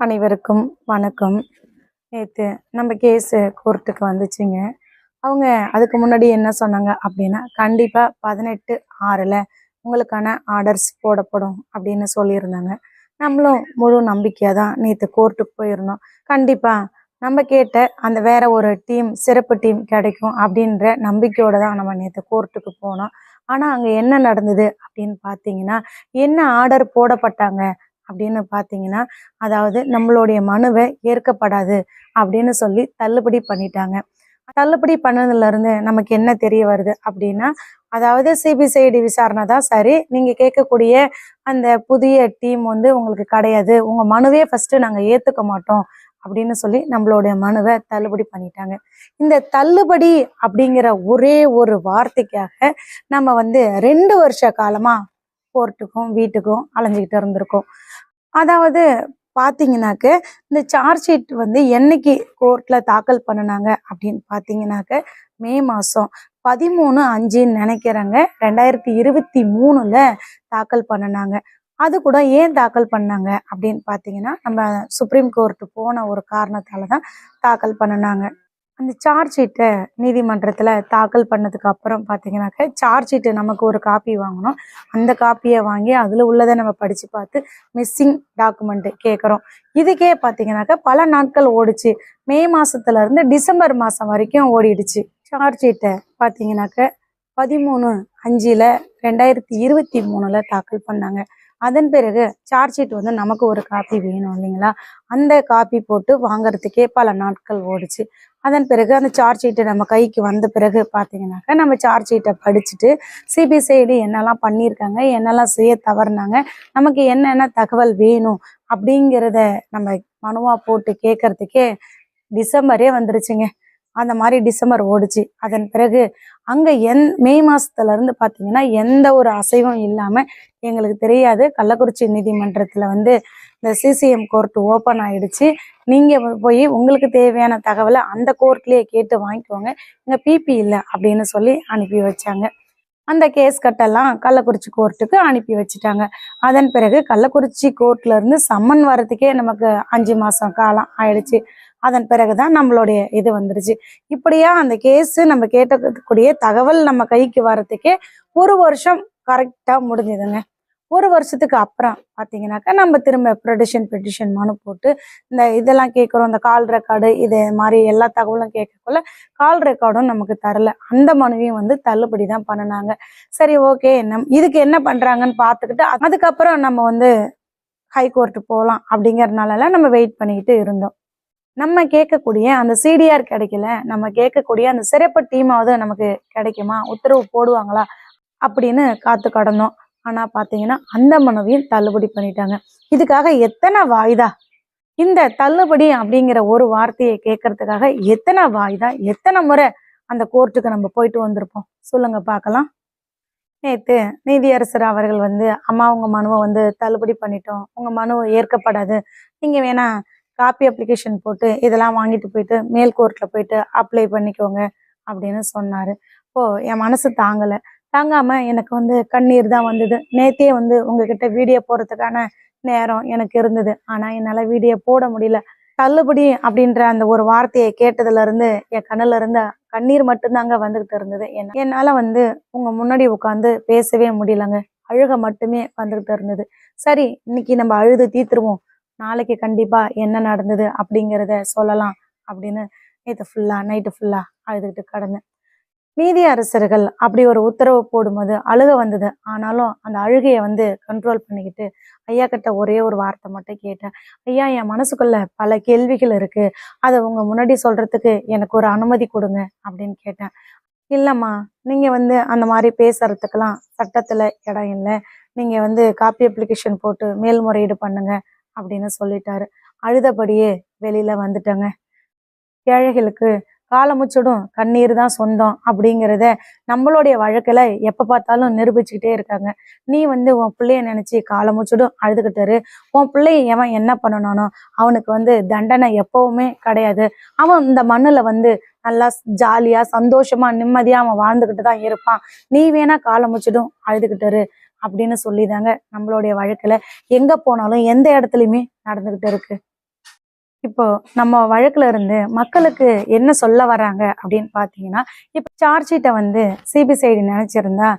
அனைவருக்கும் வணக்கம். நேற்று நம்ம கேஸு கோர்ட்டுக்கு வந்துச்சுங்க. அவங்க அதுக்கு முன்னாடி என்ன சொன்னாங்க அப்படின்னா, கண்டிப்பாக 18/6 உங்களுக்கான ஆர்டர்ஸ் போடப்படும் அப்படின்னு சொல்லியிருந்தாங்க. நம்மளும் முழு நம்பிக்கையாக தான் நேற்று கோர்ட்டுக்கு போயிருந்தோம். கண்டிப்பாக நம்ம கேட்ட அந்த வேற ஒரு டீம், சிறப்பு டீம் கிடைக்கும் அப்படின்ற நம்பிக்கையோடு தான் நம்ம நேற்று கோர்ட்டுக்கு போனோம். ஆனால் அங்கே என்ன நடந்தது அப்படின்னு பார்த்தீங்கன்னா, என்ன ஆர்டர் போடப்பட்டாங்க அப்படின்னு பார்த்தீங்கன்னா, அதாவது நம்மளுடைய மனுவை ஏற்கப்படாது அப்படின்னு சொல்லி தள்ளுபடி பண்ணிட்டாங்க. தள்ளுபடி பண்ணதுலேருந்து நமக்கு என்ன தெரிய வருது அப்படின்னா, அதாவது சிபிசிஐடி விசாரணை தான் சரி, நீங்கள் கேட்கக்கூடிய அந்த புதிய டீம் வந்து உங்களுக்கு கிடையாது, உங்கள் மனுவே ஃபஸ்ட்டு நாங்கள் ஏற்றுக்க மாட்டோம் அப்படின்னு சொல்லி நம்மளுடைய மனுவை தள்ளுபடி பண்ணிட்டாங்க. இந்த தள்ளுபடி அப்படிங்கிற ஒரே ஒரு வார்த்தைக்காக நம்ம வந்து 2 வருஷ காலமாக கோர்ட்டுக்கும் வீட்டுக்கும் அலைஞ்சிக்கிட்டு இருந்திருக்கோம். அதாவது பார்த்தீங்கன்னாக்க, இந்த சார்ஜ் ஷீட் வந்து என்னைக்கு கோர்ட்டில் தாக்கல் பண்ணினாங்க அப்படின்னு பார்த்தீங்கன்னாக்க, மே மாதம் 13/5 நினைக்கிறேங்க, 2023 தாக்கல் பண்ணினாங்க. அது கூட ஏன் தாக்கல் பண்ணாங்க அப்படின்னு பார்த்தீங்கன்னா, நம்ம சுப்ரீம் கோர்ட்டு போன ஒரு காரணத்தால் தான் தாக்கல் பண்ணினாங்க. அந்த சார்ஜ் ஷீட்டை நீதிமன்றத்தில் தாக்கல் பண்ணதுக்கு அப்புறம் பார்த்தீங்கன்னாக்க, சார்ஜ் ஷீட்டு நமக்கு ஒரு காப்பி வாங்கணும். அந்த காப்பியை வாங்கி அதில் உள்ளதை நம்ம படித்து பார்த்து மிஸ்ஸிங் டாக்குமெண்ட்டு கேட்குறோம். இதுக்கே பார்த்தீங்கன்னாக்க பல நாட்கள் ஓடிச்சு. மே மாதத்துலேருந்து டிசம்பர் மாதம் வரைக்கும் ஓடிடுச்சு. சார்ஜ் ஷீட்டை பார்த்தீங்கன்னாக்க 13/5/2023 தாக்கல் பண்ணாங்க. அதன் பிறகு சார்ஜ் ஷீட் வந்து நமக்கு ஒரு காப்பி வேணும் இல்லைங்களா, அந்த காப்பி போட்டு வாங்கிறதுக்கே பல நாட்கள் ஓடிச்சு. அதன் பிறகு அந்த சார்ஜ் ஷீட்டு நம்ம கைக்கு வந்த பிறகு பார்த்தீங்கன்னாக்கா, நம்ம சார்ஜ் ஷீட்டை படிச்சுட்டு சிபிசிஐடி என்னெல்லாம் பண்ணியிருக்காங்க, என்னெல்லாம் செய்ய தவறுனாங்க, நமக்கு என்னென்ன தகவல் வேணும் அப்படிங்கிறத நம்ம மனுவாக போட்டு கேட்கறதுக்கே டிசம்பரே வந்துருச்சுங்க. அந்த மாதிரி டிசம்பர் ஓடிச்சு. அதன் பிறகு அங்கே மே மாதத்துலேருந்து பார்த்தீங்கன்னா எந்த ஒரு அசைவும் இல்லாமல் எங்களுக்கு தெரியாது. கள்ளக்குறிச்சி நீதிமன்றத்தில் வந்து இந்த சிசிஎம் கோர்ட் ஓப்பன் ஆகிடுச்சு. நீங்கள் போய் உங்களுக்கு தேவையான தகவலை அந்த கோர்ட்லேயே கேட்டு வாங்கிக்கோங்க, இங்கே பிபி இல்லை அப்படின்னு சொல்லி அனுப்பி வச்சாங்க. அந்த கேஸ் கட்டெல்லாம் கள்ளக்குறிச்சி கோர்ட்டுக்கு அனுப்பி வச்சுட்டாங்க. அதன் பிறகு கள்ளக்குறிச்சி கோர்ட்லேருந்து சம்மன் வரத்துக்கே நமக்கு 5 மாதம் காலம் ஆயிடுச்சு. அதன் பிறகுதான் நம்மளுடைய இது வந்துருச்சு. இப்படியா அந்த கேஸு நம்ம கேட்டக்கூடிய தகவல் நம்ம கைக்கு வரத்துக்கே 1 வருஷம் கரெக்டாக முடிஞ்சுதுங்க. 1 வருஷத்துக்கு அப்புறம் பார்த்தீங்கன்னாக்கா, நம்ம திரும்ப பெட்டிஷன் மனு போட்டு இந்த இதெல்லாம் கேட்குறோம். இந்த கால் ரெக்கார்டு இது மாதிரி எல்லா தகவலும் கேட்கக்குள்ள கால் ரெக்கார்டும் நமக்கு தரல. அந்த மனுவையும் வந்து தள்ளுபடி தான் பண்ணினாங்க. சரி, ஓகே, இதுக்கு என்ன பண்ணுறாங்கன்னு பார்த்துக்கிட்டு அதுக்கப்புறம் நம்ம வந்து ஹைகோர்ட்டு போகலாம் அப்படிங்கிறதுனால நம்ம வெயிட் பண்ணிக்கிட்டு இருந்தோம். நம்ம கேட்கக்கூடிய அந்த சிடிஆர் கிடைக்கல, நம்ம கேட்கக்கூடிய அந்த சிறப்பு டீமாவது நமக்கு கிடைக்குமா, உத்தரவு போடுவாங்களா அப்படின்னு காத்து கடந்தோம். ஆனால் பார்த்தீங்கன்னா அந்த மனுவையும் தள்ளுபடி பண்ணிட்டாங்க. இதுக்காக எத்தனை வாய்தா, இந்த தள்ளுபடி அப்படிங்கிற ஒரு வார்த்தையை கேட்கறதுக்காக எத்தனை வாய்தா, எத்தனை முறை அந்த கோர்ட்டுக்கு நம்ம போயிட்டு வந்திருப்போம் சொல்லுங்க பார்க்கலாம். நேற்று நீதியரசர் அவர்கள் வந்து, அம்மா உங்கள் மனுவை வந்து தள்ளுபடி பண்ணிட்டோம், உங்கள் மனு ஏற்கப்படாது, நீங்கள் வேணா காப்பி அப்ளிகேஷன் போட்டு இதெல்லாம் வாங்கிட்டு போயிட்டு மேல் கோர்ட்டில் போயிட்டு அப்ளை பண்ணிக்கோங்க அப்படின்னு சொன்னார். என் மனசு தாங்காமல் எனக்கு வந்து கண்ணீர் தான் வந்தது. நேற்றே வந்து உங்ககிட்ட வீடியோ போடுறதுக்கான நேரம் எனக்கு இருந்தது, ஆனால் என்னால் வீடியோ போட முடியல. தள்ளுபடி அப்படின்ற அந்த ஒரு வார்த்தையை கேட்டதுலேருந்து என் கண்ணில் இருந்த கண்ணீர் மட்டும்தாங்க வந்துக்கிட்டு இருந்தது. என்னால் வந்து உங்கள் முன்னாடி உட்காந்து பேசவே முடியலங்க, அழுக மட்டுமே வந்துக்கிட்டு இருந்தது. சரி, இன்னைக்கு நம்ம அழுது தீர்த்துருவோம், நாளைக்கு கண்டிப்பாக என்ன நடந்தது அப்படிங்கிறத சொல்லலாம் அப்படின்னு நைட்டு ஃபுல்லாக அழுதுகிட்டு கிடந்தேன். நீதி அரசர்கள் அப்படி ஒரு உத்தரவு போடும்போது அழுக வந்தது. ஆனாலும் அந்த அழுகையை வந்து கண்ட்ரோல் பண்ணிக்கிட்டு ஐயா கிட்ட ஒரே ஒரு வார்த்தை மட்டும் கேட்டேன். ஐயா, என் மனசுக்குள்ள பல கேள்விகள் இருக்கு, அதை உங்க முன்னாடி சொல்றதுக்கு எனக்கு ஒரு அனுமதி கொடுங்க அப்படின்னு கேட்டேன். இல்லைம்மா, நீங்கள் வந்து அந்த மாதிரி பேசுறதுக்கெல்லாம் சட்டத்தில் இடம் இல்லை, நீங்கள் வந்து காப்பி அப்ளிகேஷன் போட்டு மேல்முறையீடு பண்ணுங்க அப்படின்னு சொல்லிட்டாரு. அழுதபடியே வெளியில வந்துட்டேங்க. ஏழைகளுக்கு காலமுச்சடும் கண்ணீர் தான் சொந்தம் அப்படிங்கிறத நம்மளுடைய வழக்கில் எப்போ பார்த்தாலும் நிரூபிச்சுக்கிட்டே இருக்காங்க. நீ வந்து உன் பிள்ளைய நினச்சி காலமுச்சடும் அழுதுகிட்டாரு, உன் பிள்ளைய எவன் என்ன பண்ணனானோ அவனுக்கு வந்து தண்டனை எப்பவுமே கிடையாது, அவன் இந்த மண்ணில் வந்து நல்லா ஜாலியாக சந்தோஷமாக நிம்மதியாக அவன் வாழ்ந்துக்கிட்டு தான் இருப்பான், நீ வேணா காலமுச்சடும் அழுதுகிட்டாரு அப்படின்னு சொல்லிதாங்க நம்மளுடைய வழக்கில் எங்கே போனாலும் எந்த இடத்துலையுமே நடந்துக்கிட்டு இருக்கு. இப்போ நம்ம வழக்குல இருந்து மக்களுக்கு என்ன சொல்ல வராங்க அப்படின்னு பாத்தீங்கன்னா, இப்ப சார்ஜ் ஷீட்டை வந்து சிபிசிஐடி நினைச்சிருந்தா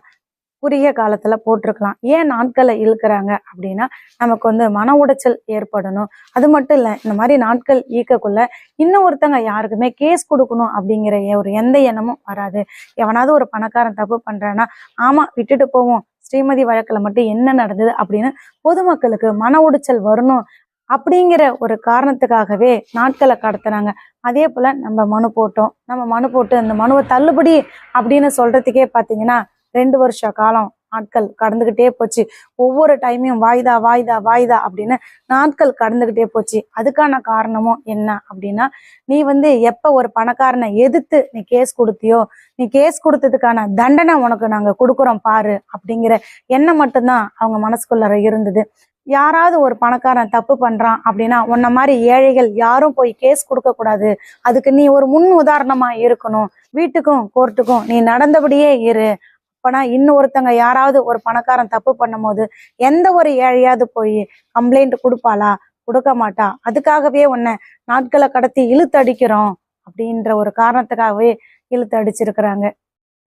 குறுகிய காலத்துல போட்டிருக்கலாம். ஏன் நாட்களை இழுக்கிறாங்க அப்படின்னா, நமக்கு வந்து மன உடைச்சல் ஏற்படணும். அது மட்டும் இல்ல, இந்த மாதிரி நாட்கள் ஈக்கக்குள்ள இன்னும் ஒருத்தங்க யாருக்குமே கேஸ் கொடுக்கணும் அப்படிங்கிற ஒரு எந்த எண்ணமும் வராது. எவனாவது ஒரு பணக்காரன் தப்பு பண்றான்னா, ஆமா விட்டுட்டு போவோம், ஸ்ரீமதி வழக்குல மட்டும் என்ன நடந்தது அப்படின்னு பொதுமக்களுக்கு மன உடைச்சல் வரணும் அப்படிங்கிற ஒரு காரணத்துக்காகவே நாட்களை கடத்துனாங்க. அதே போல நம்ம மனு போட்டோம். நம்ம மனு போட்டு அந்த மனுவை தள்ளுபடி அப்படின்னு சொல்றதுக்கே பாத்தீங்கன்னா 2 வருஷ காலம் நாட்கள் கடந்துகிட்டே போச்சு. ஒவ்வொரு டைமையும் வாய்தா வாய்தா வாய்தா அப்படின்னு நாட்கள் கடந்துகிட்டே போச்சு. அதுக்கான காரணமும் என்ன அப்படின்னா, நீ வந்து எப்ப ஒரு பணக்காரனை எதிர்த்து நீ கேஸ் கொடுத்தியோ, நீ கேஸ் கொடுத்ததுக்கான தண்டனை உனக்கு நாங்க கொடுக்குறோம் பாரு அப்படிங்கிற எண்ணம் மட்டும்தான் அவங்க மனசுக்குள்ள இருந்தது. யாராவது ஒரு பணக்காரன் தப்பு பண்றான் அப்படின்னா, உன்ன மாதிரி ஏழைகள் யாரும் போய் கேஸ் கொடுக்க கூடாது. அதுக்கு நீ ஒரு முன் உதாரணமா இருக்கணும். வீட்டுக்கும் கோர்ட்டுக்கும் நீ நடந்தபடியே இரு. அப்பனா இன்னொருத்தங்க யாராவது ஒரு பணக்காரன் தப்பு பண்ணும் போது எந்த ஒரு ஏழையாவது போய் கம்ப்ளைண்ட் கொடுப்பாளா? கொடுக்க மாட்டா. அதுக்காகவே உன்னை நாட்களை கடத்தி இழுத்து அடிக்கிறோம் அப்படின்ற ஒரு காரணத்துக்காகவே இழுத்து அடிச்சிருக்கிறாங்க.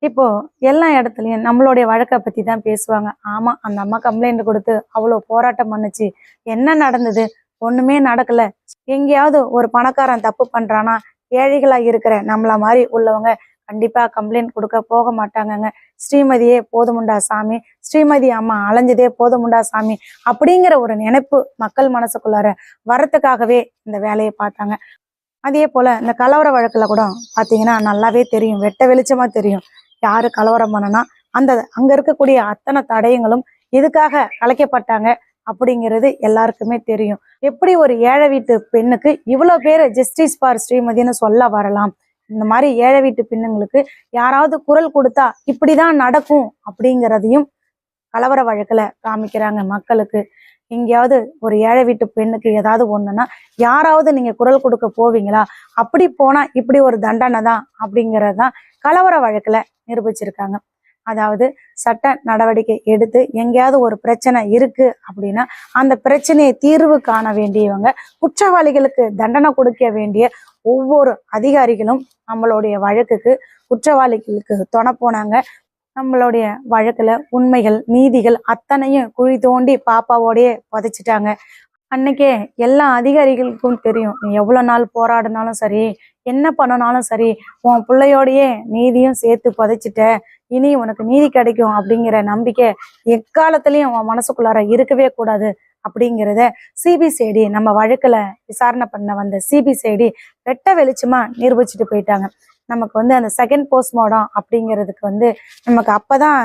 இப்போ எல்லா இடத்துலயும் நம்மளுடைய வழக்கை பத்தி தான் பேசுவாங்க. ஆமா, அந்த அம்மா கம்ப்ளைண்ட் கொடுத்து அவ்வளவு போராட்டம் பண்ணுச்சு. என்ன நடந்தது? ஒண்ணுமே நடக்கல. எங்கேயாவது ஒரு பணக்காரன் தப்பு பண்றானா, ஏழைகளா இருக்கிற நம்மள மாதிரி உள்ளவங்க கண்டிப்பா கம்ப்ளைண்ட் கொடுக்க போக மாட்டாங்கங்க. ஸ்ரீமதியே போதுமுண்டா சாமி, ஸ்ரீமதி அம்மா அலைஞ்சதே போதுமுண்டா சாமி அப்படிங்கிற ஒரு நினைப்பு மக்கள் மனசுக்குள்ளார வரத்துக்காகவே இந்த வேலையை பார்த்தாங்க. அதே போல இந்த கலவர வழக்குல கூட பாத்தீங்கன்னா நல்லாவே தெரியும், வெட்ட வெளிச்சமா தெரியும் யாரு கலவரம் பண்ணனா. அந்த அங்க இருக்கக்கூடிய அத்தனை தடயங்களும் எதுக்காக கலைக்கப்பட்டாங்க அப்படிங்கிறது எல்லாருக்குமே தெரியும். எப்படி ஒரு ஏழை வீட்டு பெண்ணுக்கு இவ்வளவு பேர் ஜஸ்டிஸ் ஃபார் ஸ்ரீமதினு சொல்ல வரலாம்? இந்த மாதிரி ஏழை வீட்டு பெண்ணுங்களுக்கு யாராவது குரல் கொடுத்தா இப்படிதான் நடக்கும் அப்படிங்கிறதையும் கலவர வழக்குல காமிக்கிறாங்க மக்களுக்கு. எங்கேயாவது ஒரு ஏழை வீட்டு பெண்ணுக்கு ஏதாவது ஒண்ணுன்னா யாராவது நீங்க குரல் கொடுக்க போவீங்களா? அப்படி போனா இப்படி ஒரு தண்டனை தான் அப்படிங்கறதுதான் கலவர வழக்குல நிரூபிச்சிருக்காங்க. அதாவது சட்ட நடவடிக்கை எடுத்து எங்கேயாவது ஒரு பிரச்சனை இருக்கு அப்படின்னா அந்த பிரச்சனையை தீர்வு காண வேண்டியவங்க, குற்றவாளிகளுக்கு தண்டனை கொடுக்க வேண்டிய ஒவ்வொரு அதிகாரிகளும் நம்மளுடைய வழக்குக்கு குற்றவாளிகளுக்கு துணை போனாங்க. நம்மளுடைய வழக்குல உண்மைகள் நீதிகள் அத்தனையும் குழி தோண்டி பாப்பாவோடயே புதைச்சிட்டாங்க. அன்னைக்கே எல்லா அதிகாரிகளுக்கும் தெரியும், நீ எவ்வளவு நாள் போராடினாலும் சரி, என்ன பண்ணனாலும் சரி, உன் பிள்ளையோடையே நீதியும் சேர்த்து புதைச்சிட்ட, இனி உனக்கு நீதி கிடைக்கும் அப்படிங்கிற நம்பிக்கை எக்காலத்திலயும் உன் மனசுக்குள்ளார இருக்கவே கூடாது அப்படிங்கிறத சிபிசிஐடி நம்ம வழக்குல விசாரணை பண்ண வந்த சிபிசிஐடி வெட்ட வெளிச்சமா நிரூபிச்சுட்டு போயிட்டாங்க. நமக்கு வந்து அந்த செகண்ட் போஸ்ட்மார்டம் அப்படிங்கிறதுக்கு வந்து நமக்கு அப்பதான்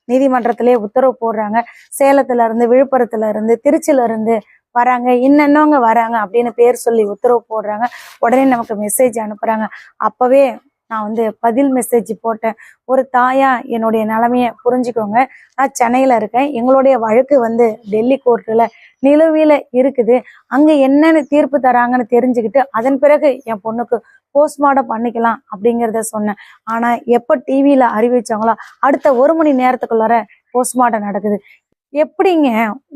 நீதிமன்றத்திலே உத்தரவு போடுறாங்க. சேலத்துல இருந்து, விழுப்புரத்துல இருந்து, திருச்சியில இருந்து வராங்க, இன்னொன்னவங்க வராங்க அப்படின்னு பேர் சொல்லி உத்தரவு போடுறாங்க. உடனே நமக்கு மெசேஜ் அனுப்புறாங்க. அப்பவே நான் வந்து பதில் மெசேஜ் போட்டேன். ஒரு தாயா என்னுடைய நிலைமைய புரிஞ்சுக்கோங்க, நான் சென்னையில இருக்கேன், எங்களுடைய வழக்கு வந்து டெல்லி கோர்ட்டுல நிலுவையில இருக்குது. அங்க என்னென்ன தீர்ப்பு தராங்கன்னு தெரிஞ்சுக்கிட்டு அதன் பிறகு என் பொண்ணுக்கு போஸ்ட்மார்டம் பண்ணிக்கலாம் அப்படிங்கிறத சொன்னேன். ஆனா எப்ப டிவியில அறிவிச்சாங்களோ அடுத்த 1 மணி நேரத்துக்குள்ளார போஸ்ட்மார்டம் நடக்குது. எப்படிங்க?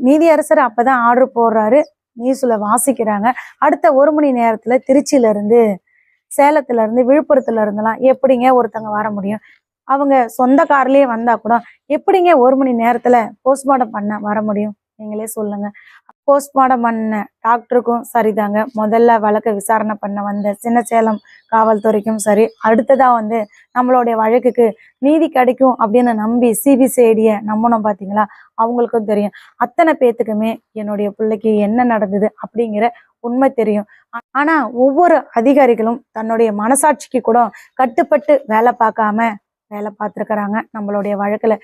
நீதியரசர் அப்பதான் ஆர்டர் போடுறாரு, நியூஸ்ல வாசிக்கிறாங்க. அடுத்த 1 மணி நேரத்துல திருச்சியில இருந்து, சேலத்துல இருந்து, விழுப்புரத்துல இருந்தெல்லாம் எப்படிங்க ஒருத்தங்க வர முடியும்? அவங்க சொந்த கார்லயே வந்தா கூட எப்படிங்க 1 மணி நேரத்துல போஸ்ட்மார்டம் பண்ண வர முடியும்? நீங்களே சொல்லுங்க. போஸ்ட்மார்டம் பண்ண டாக்டருக்கும் சரிதாங்க, முதல்ல வழக்கை விசாரணை பண்ண வந்த சின்னசேலம் காவல்துறைக்கும் சரி, அடுத்ததா வந்து நம்மளுடைய வழக்குக்கு நீதி கிடைக்கும் அப்படின்னு நம்பி சிபிசிஐடிய நம்பணும் பாத்தீங்களா, அவங்களுக்கும் தெரியும். அத்தனை பேத்துக்குமே என்னுடைய பிள்ளைக்கு என்ன நடந்தது அப்படிங்கிற உண்மை தெரியும். ஆனா ஒவ்வொரு அதிகாரிகளும் தன்னுடைய மனசாட்சிக்கு கூட கட்டுப்பட்டு வேலை பார்க்காம வேலை பார்த்துருக்குறாங்க நம்மளுடைய வழக்குல.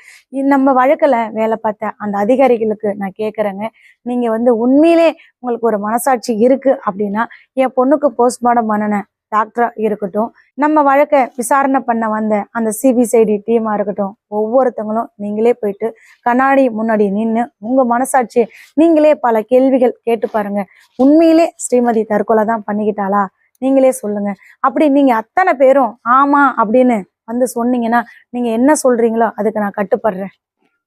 நம்ம வழக்குல வேலை பார்த்த அந்த அதிகாரிகளுக்கு நான் கேட்குறேங்க, நீங்க வந்து உண்மையிலே உங்களுக்கு ஒரு மனசாட்சி இருக்கு அப்படின்னா என் பொண்ணுக்கு போஸ்ட்மார்டம் பண்ணின டாக்டரா இருக்கட்டும், நம்ம வழக்கை விசாரணை பண்ண வந்த அந்த சிபிசிஐடி டீமா இருக்கட்டும், ஒவ்வொருத்தங்களும் நீங்களே போயிட்டு கண்ணாடி முன்னாடி நின்று உங்க மனசாட்சியை நீங்களே பல கேள்விகள் கேட்டு பாருங்க. உண்மையிலே ஸ்ரீமதி தற்கொலை தான் பண்ணிக்கிட்டாளா? நீங்களே சொல்லுங்க. அப்படி நீங்க அத்தனை பேரும் ஆமா அப்படின்னு வந்து சொன்னீங்கன்னா நீங்க என்ன சொல்றீங்களோ அதுக்கு நான் கட்டுப்படுறேன்.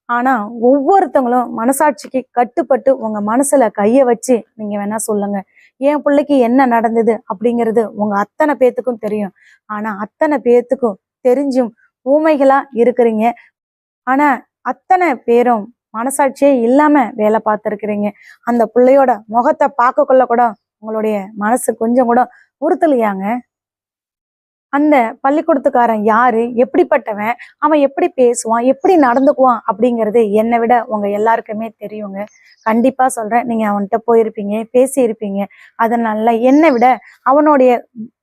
ஆனா ஒவ்வொருத்தவங்களும் மனசாட்சிக்கு கட்டுப்பட்டு உங்க மனசுல கைய வச்சு நீங்க வேணா சொல்லுங்க. என் பிள்ளைக்கு என்ன நடந்தது அப்படிங்கிறது உங்க அத்தனை பேத்துக்கும் தெரியும். ஆனா அத்தனை பேத்துக்கும் தெரிஞ்சும் ஊமைகளா இருக்கிறீங்க. ஆனா அத்தனை பேரும் மனசாட்சியே இல்லாம வேலை பார்த்துருக்கிறீங்க. அந்த பிள்ளையோட முகத்தை பார்க்கக்குள்ள கூட உங்களுடைய மனசு கொஞ்சம் கூட உறுத்தலையாங்க? அந்த பள்ளிக்கூடத்துக்காரன் யாரு, எப்படிப்பட்டவன், அவன் எப்படி பேசுவான், எப்படி நடந்துக்குவான் அப்படிங்கிறது என்னை விட உங்க எல்லாருக்குமே தெரியுங்க. கண்டிப்பா சொல்றேன், நீங்க அவன்கிட்ட போயிருப்பீங்க, பேசியிருப்பீங்க. அதனால என்னை விட அவனுடைய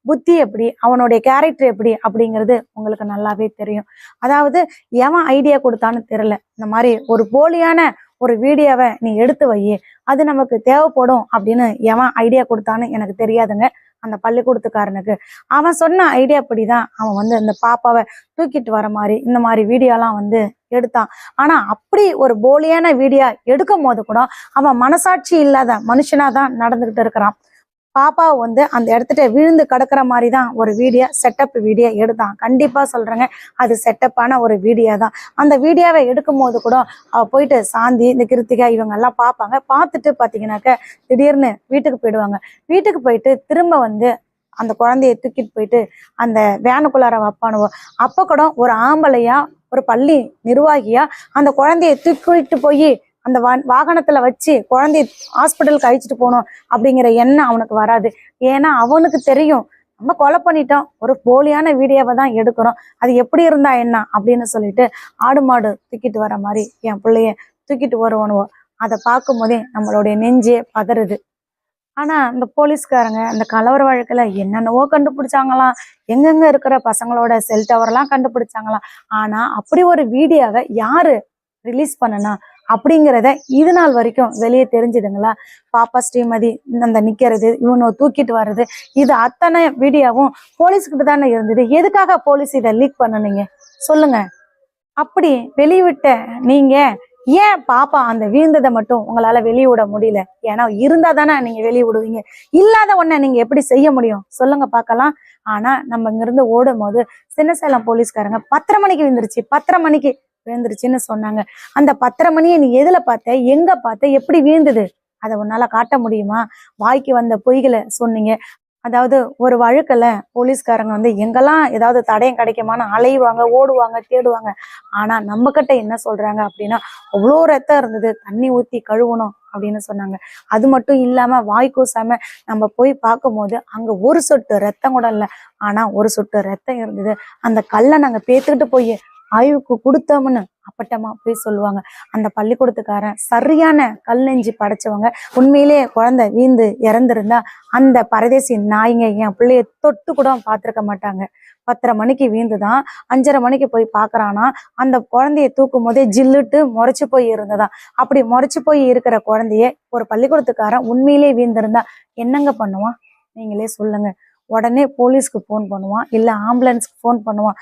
புத்தி எப்படி, அவனுடைய கேரக்டர் எப்படி அப்படிங்கிறது உங்களுக்கு நல்லாவே தெரியும். அதாவது எவன் ஐடியா கொடுத்தான்னு தெரியல, இந்த மாதிரி ஒரு போலியான ஒரு வீடியோவை நீ எடுத்து வை, அது நமக்கு தேவைப்படும் அப்படின்னு எவன் ஐடியா கொடுத்தான்னு எனக்கு தெரியாதுங்க. அந்த பள்ளிக்கூடத்துக்காரனுக்கு அவன் சொன்ன ஐடியா படிதான் அவன் வந்து அந்த பாப்பாவை தூக்கிட்டு வர மாதிரி இந்த மாதிரி வீடியோலாம் வந்து எடுத்தான். ஆனா அப்படி ஒரு போலியான வீடியோ எடுக்கும் போது கூட அவன் மனசாட்சி இல்லாத மனுஷனாதான் நடந்துகிட்டு இருக்கிறான். பாப்பா வந்து அந்த இடத்துல விழுந்து கிடக்குற மாதிரி தான் ஒரு வீடியோ, செட்டப் வீடியோ எடுத்தான். கண்டிப்பா சொல்றேங்க, அது செட்டப்பான ஒரு வீடியோ தான். அந்த வீடியோவை எடுக்கும் போது கூட அவ போயிட்டு சாந்தி, இந்த கிருத்திகா இவங்க எல்லாம் பார்ப்பாங்க. பார்த்துட்டு பார்த்தீங்கன்னாக்க திடீர்னு வீட்டுக்கு போயிடுவாங்க. வீட்டுக்கு போயிட்டு திரும்ப வந்து அந்த குழந்தைய தூக்கிட்டு போயிட்டு அந்த வேனுக்குள்ளார வைப்பானுவோம். அப்போ கூட ஒரு ஆம்பளையா, ஒரு பள்ளி நிர்வாகியா அந்த குழந்தைய தூக்கிட்டு போய் அந்த வாகனத்துல வச்சு குழந்தைய ஹாஸ்பிட்டலுக்கு அழைச்சிட்டு போகணும் அப்படிங்கிற எண்ணம் அவனுக்கு வராது. ஏன்னா அவனுக்கு தெரியும், நம்ம கொலை பண்ணிட்டோம், ஒரு போலியான வீடியோவை தான் எடுக்கிறோம், அது எப்படி இருந்தா என்ன அப்படின்னு சொல்லிட்டு ஆடு மாடு தூக்கிட்டு வர மாதிரி என் பிள்ளைய தூக்கிட்டு வருவானுவோம். அதை பார்க்கும் போதே நம்மளுடைய நெஞ்சே பதறுது. ஆனா இந்த போலீஸ்காரங்க அந்த கலவர வழக்குல என்னென்னவோ கண்டுபிடிச்சாங்களாம், எங்கெங்க இருக்கிற பசங்களோட செல் டவர் எல்லாம் கண்டுபிடிச்சாங்களாம். ஆனா அப்படி ஒரு வீடியோவை யாரு ரிலீஸ் பண்ணனா அப்படிங்கிறத இது நாள் வரைக்கும் வெளியே தெரிஞ்சுதுங்களா? பாப்பா ஸ்ரீமதி அந்த நிக்கிறது, இவனை தூக்கிட்டு வர்றது, இது அத்தனை வீடியோவும் போலீஸ்கிட்ட தானே இருந்தது. எதுக்காக போலீஸ் இதை லீக் பண்ணனீங்க சொல்லுங்க? அப்படி வெளிவிட்ட நீங்க ஏன் பாப்பா அந்த வீழ்ந்ததை மட்டும் உங்களால வெளியே விட முடியல? ஏன்னா இருந்தா தானே நீங்க வெளியே விடுவீங்க, இல்லாத ஒன்ன நீங்க எப்படி செய்ய முடியும் சொல்லுங்க பார்க்கலாம். ஆனா நம்ம இங்கிருந்து ஓடும் போது சின்னசேலம் போலீஸ்காரங்க 10:30 மணிக்கு விழுந்துருச்சு, 10:30 மணிக்கு விழுந்துருச்சுன்னு சொன்னாங்க. அந்த 10:30 மணியை நீ எதுல பார்த்த, எங்க பார்த்த, எப்படி வீழ்ந்தது அதை உன்னால காட்ட முடியுமா? வாய்க்கு வந்த பொய்களை சொன்னீங்க. அதாவது ஒரு வழக்குல போலீஸ்காரங்க வந்து எங்கெல்லாம் ஏதாவது தடயம் கிடைக்குமான்னு அலைவாங்க, ஓடுவாங்க, தேடுவாங்க. ஆனா நம்ம கிட்ட என்ன சொல்றாங்க அப்படின்னா, அவ்வளோ ரத்தம் இருந்தது, தண்ணி ஊத்தி கழுவணும் அப்படின்னு சொன்னாங்க. அது மட்டும் இல்லாம வாய் கூசாம நம்ம போய் பார்க்கும்போது அங்க ஒரு சொட்டு ரத்தம் கூட இல்லை, ஆனா ஒரு சொட்டு ரத்தம் இருந்தது. அந்த கல்லை நாங்க பேத்துக்கிட்டு போய் ஆய்வுக்கு கொடுத்தோம்னு அப்பட்டமா போய் சொல்லுவாங்க. அந்த பள்ளிக்கூடத்துக்காரன் சரியான கல் நெஞ்சு படைச்சவங்க. உண்மையிலே குழந்தை வீந்து இறந்திருந்தா அந்த பரதேசி நாய்ங்க என் பிள்ளைய தொட்டு கூட பார்த்துருக்க மாட்டாங்க. 10:30 மணிக்கு வீந்துதான், 5:30 மணிக்கு போய் பாக்குறானா அந்த குழந்தைய தூக்கும் போதே ஜில்லுட்டு முறைச்சு போய் இருந்ததான். அப்படி முறைச்சு போய் இருக்கிற குழந்தைய ஒரு பள்ளிக்கூடத்துக்காரன் உண்மையிலே வீந்திருந்தா என்னங்க பண்ணுவான் நீங்களே சொல்லுங்க? உடனே போலீஸ்க்கு போன் பண்ணுவான், இல்ல ஆம்புலன்ஸ்க்கு போன் பண்ணுவான்.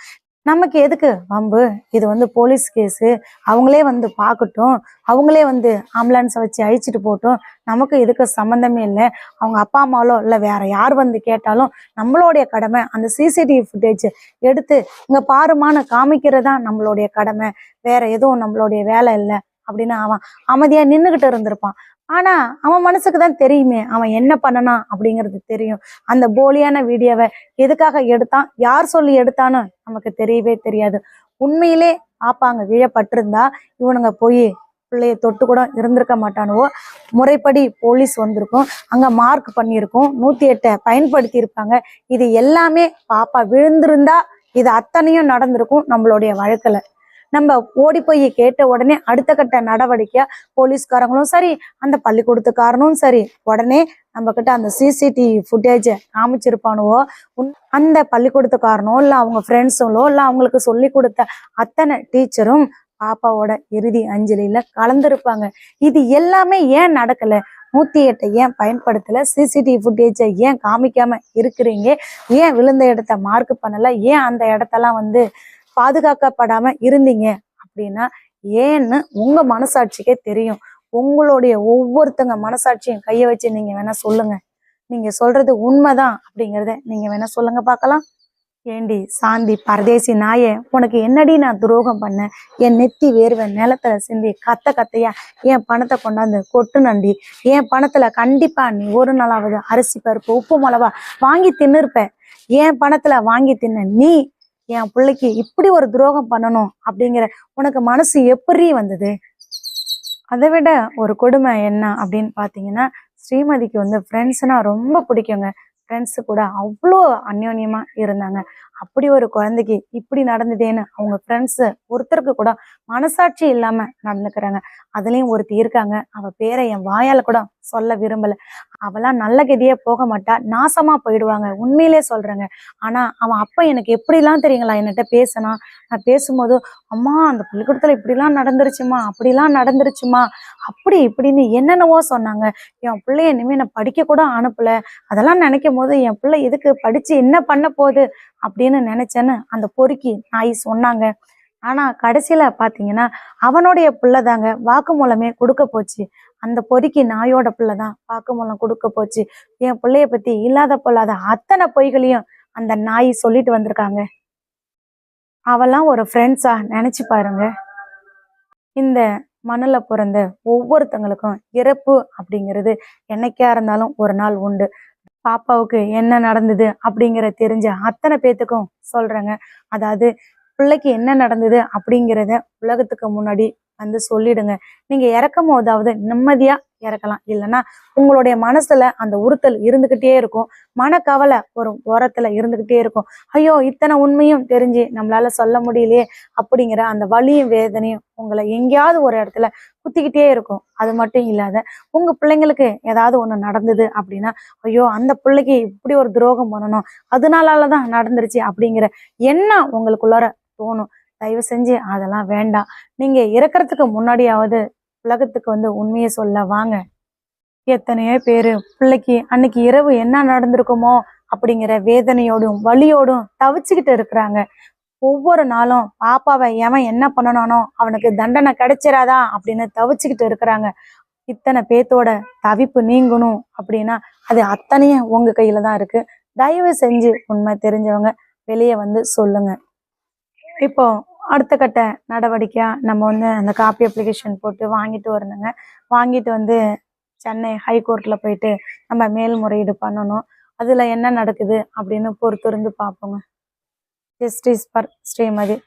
நமக்கு எதுக்கு வம்பு? இது வந்து போலீஸ் கேஸு, அவங்களே வந்து பார்க்கட்டும், அவங்களே வந்து ஆம்புலன்ஸை வச்சு அழிச்சிட்டு போட்டோம், நமக்கு எதுக்கு சம்மந்தமே இல்லை. அவங்க அப்பா அம்மாவோ இல்லை வேற யார் வந்து கேட்டாலும் நம்மளுடைய கடமை அந்த சிசிடிவி ஃபுட்டேஜ் எடுத்து இங்க பாருமான்னு காமிக்கிறதா நம்மளுடைய கடமை, வேற எதுவும் நம்மளுடைய வேலை இல்லை அப்படின்னு அவன் அமைதியா நின்றுகிட்டு இருந்திருப்பான். ஆனா அவன் மனசுக்கு தான் தெரியுமே அவன் என்ன பண்ணனா அப்படிங்கிறது தெரியும். அந்த போலியான வீடியோவை எதுக்காக எடுத்தான், யார் சொல்லி எடுத்தான்னு நமக்கு தெரியவே தெரியாது. உண்மையிலே பாப்பாங்க விழப்பட்டிருந்தா இவனுங்க போய் பிள்ளைய தொட்டு கூட இருந்திருக்க மாட்டானுவோ. முறைப்படி போலீஸ் வந்திருக்கும், அங்க மார்க் பண்ணியிருக்கும், 108 பயன்படுத்தி இருப்பாங்க. இது எல்லாமே பாப்பா விழுந்திருந்தா இது அத்தனையும் நடந்திருக்கும் நம்மளுடைய வழக்குல. நம்ம ஓடி போய் கேட்ட உடனே அடுத்த கட்ட நடவடிக்கையா போலீஸ்காரங்களும் சரி, அந்த பள்ளிக்கூடத்துக்காரனும் சரி, உடனே நம்ம கிட்ட அந்த சிசிடிவி ஃபுட்டேஜை காமிச்சிருப்பானுவோ. அந்த பள்ளிக்கூடத்துக்காரனோ இல்லை அவங்க ஃப்ரெண்ட்ஸுங்களோ இல்லை அவங்களுக்கு சொல்லி கொடுத்த அத்தனை டீச்சரும் பாப்பாவோட இறுதி அஞ்சலியில கலந்துருப்பாங்க. இது எல்லாமே ஏன் நடக்கல? 108 ஏன் பயன்படுத்தல? சிசிடிவி ஃபுட்டேஜை ஏன் காமிக்காம இருக்கிறீங்க? ஏன் விழுந்த இடத்த மார்க் பண்ணல? ஏன் அந்த இடத்தெல்லாம் வந்து பாதுகாக்கப்படாம இருந்தீங்க அப்படின்னா ஏன்னு உங்க மனசாட்சிக்கே தெரியும். உங்களுடைய ஒவ்வொருத்தங்க மனசாட்சியும் கைய வச்சு நீங்க வேணா சொல்லுங்க. நீங்க சொல்றது உண்மைதான் அப்படிங்கிறத நீங்க வேணா சொல்லுங்க பார்க்கலாம். ஏண்டி சாந்தி பரதேசி நாயே, உனக்கு என்னடி நான் துரோகம் பண்ணேன்? என் நெத்தி வேர்வை நிலத்துல சிந்தி கத்த கத்தையா என் பணத்தை கொண்டாந்து கொட்டுனண்டி. என் பணத்துல கண்டிப்பா நீ ஒரு நாளாவது அரிசி பருப்பு உப்பு மிளவா வாங்கி தின்னுருப்ப. என் பணத்துல வாங்கி தின்ன நீ என் பிள்ளைக்கு இப்படி ஒரு துரோகம் பண்ணணும் அப்படிங்கிற உனக்கு மனசு எப்படி வந்தது? அதை விட ஒரு கொடுமை என்ன அப்படின்னு பார்த்தீங்கன்னா, ஸ்ரீமதிக்கு வந்து ஃப்ரெண்ட்ஸ்னா ரொம்ப பிடிக்குங்க. ஃப்ரெண்ட்ஸு கூட அவ்வளோ அந்யோன்யமா இருந்தாங்க. அப்படி ஒரு குழந்தைக்கு இப்படி நடந்ததேன்னு அவங்க ஃப்ரெண்ட்ஸு ஒருத்தருக்கு கூட மனசாட்சி இல்லாம நடந்துக்கிறாங்க. அதுலயும் ஒருத்தி இருக்காங்க. அவ பேரை என் வாயால கூட சொல்ல விரும்பல. அவெல்லாம் நல்ல கதியே போக மாட்டா, நாசமா போயிடுவாங்க. உண்மையிலே சொல்றேங்க. ஆனா அவன் அப்ப எனக்கு எப்படிலாம் தெரியுங்களா என்கிட்ட பேசினா. நான் பேசும்போது, அம்மா அந்த பள்ளிக்கூடத்துல இப்படிலாம் நடந்துருச்சுமா, அப்படிலாம் நடந்துருச்சுமா, அப்படி இப்படின்னு என்னென்னவோ சொன்னாங்க. என் பிள்ளைய இனிமே நான் படிக்க கூட அனுப்பல. அதெல்லாம் நினைக்கும் போது என் பிள்ளை எதுக்கு படிச்சு என்ன பண்ண போகுது அப்படின்னு நினைச்சேன்னு அந்த பொறுக்கி நாய் சொன்னாங்க. ஆனா கடைசியில பாத்தீங்கன்னா அவனுடைய பிள்ளைதாங்க வாக்குமூலமே கொடுக்க போச்சு. அந்த பொறுக்கி நாயோட பிள்ளைதான் வாக்குமூலம் கொடுக்க போச்சு. என் பிள்ளைய பத்தி இல்லாத பொல்லாத அத்தனை பொய்களையும் அந்த நாய் சொல்லிட்டு வந்திருக்காங்க. அவெல்லாம் ஒரு ஃப்ரெண்ட்ஸா நினைச்சு பாருங்க. இந்த மண்ணுல பிறந்த ஒவ்வொருத்தங்களுக்கும் இறப்பு அப்படிங்கிறது என்னைக்கா இருந்தாலும் ஒரு நாள் உண்டு. பாப்பாவுக்கு என்ன நடந்தது அப்படிங்கிற தெரிஞ்ச அத்தனை பேத்துக்கும் சொல்றேங்க. அதாவது பிள்ளைக்கு என்ன நடந்தது அப்படிங்கிறத உலகத்துக்கு முன்னாடி வந்து சொல்லிடுங்க. நீங்க இறக்கும் போதாவது நிம்மதியா இறக்கலாம். இல்லைன்னா உங்களுடைய மனசுல அந்த உறுத்தல் இருந்துகிட்டே இருக்கும். மனக்கவலை ஒரு ஓரத்துல இருந்துகிட்டே இருக்கும். ஐயோ இத்தனை உண்மையும் தெரிஞ்சு நம்மளால சொல்ல முடியலையே அப்படிங்கிற அந்த வலியும் வேதனையும் உங்களை எங்கேயாவது ஒரு இடத்துல குத்திக்கிட்டே இருக்கும். அது மட்டும் இல்லாத உங்க பிள்ளைங்களுக்கு ஏதாவது ஒண்ணு நடந்தது அப்படின்னா, ஐயோ அந்த பிள்ளைக்கு இப்படி ஒரு துரோகம் பண்ணணும், அதனாலதான் நடந்துருச்சு அப்படிங்கிற எண்ணம் உங்களுக்குள்ளார தோணும். தயவு செஞ்சு அதெல்லாம் வேண்டாம். நீங்க இறக்கறதுக்கு முன்னாடியாவது உலகத்துக்கு வந்து உண்மையை சொல்ல வாங்க. எத்தனையோ பேரு பிள்ளைக்கு அன்னைக்கு இரவு என்ன நடந்திருக்குமோ அப்படிங்கிற வேதனையோடும் வலியோடும் தவிச்சுக்கிட்டு இருக்கிறாங்க. ஒவ்வொரு நாளும் பாப்பாவை எவன் என்ன பண்ணனானோ அவனுக்கு தண்டனை கிடைச்சிடாதா அப்படின்னு தவிச்சுக்கிட்டு இருக்கிறாங்க. இத்தனை பேத்தோட தவிப்பு நீங்கணும் அப்படின்னா அது அத்தனையும் உங்க கையில தான் இருக்கு. தயவு செஞ்சு உண்மை தெரிஞ்சவங்க வெளியே வந்து சொல்லுங்க. இப்போ அடுத்த கட்ட நடவடிக்கையா நம்ம வந்து அந்த காப்பி அப்ளிகேஷன் போட்டு வாங்கிட்டு வரணுங்க. வாங்கிட்டு வந்து சென்னை ஹைகோர்ட்ல போயிட்டு நம்ம மேல்முறையீடு பண்ணணும். அதுல என்ன நடக்குது அப்படின்னு பொறுத்திருந்து பார்ப்போங்க. Justice for Srimathi.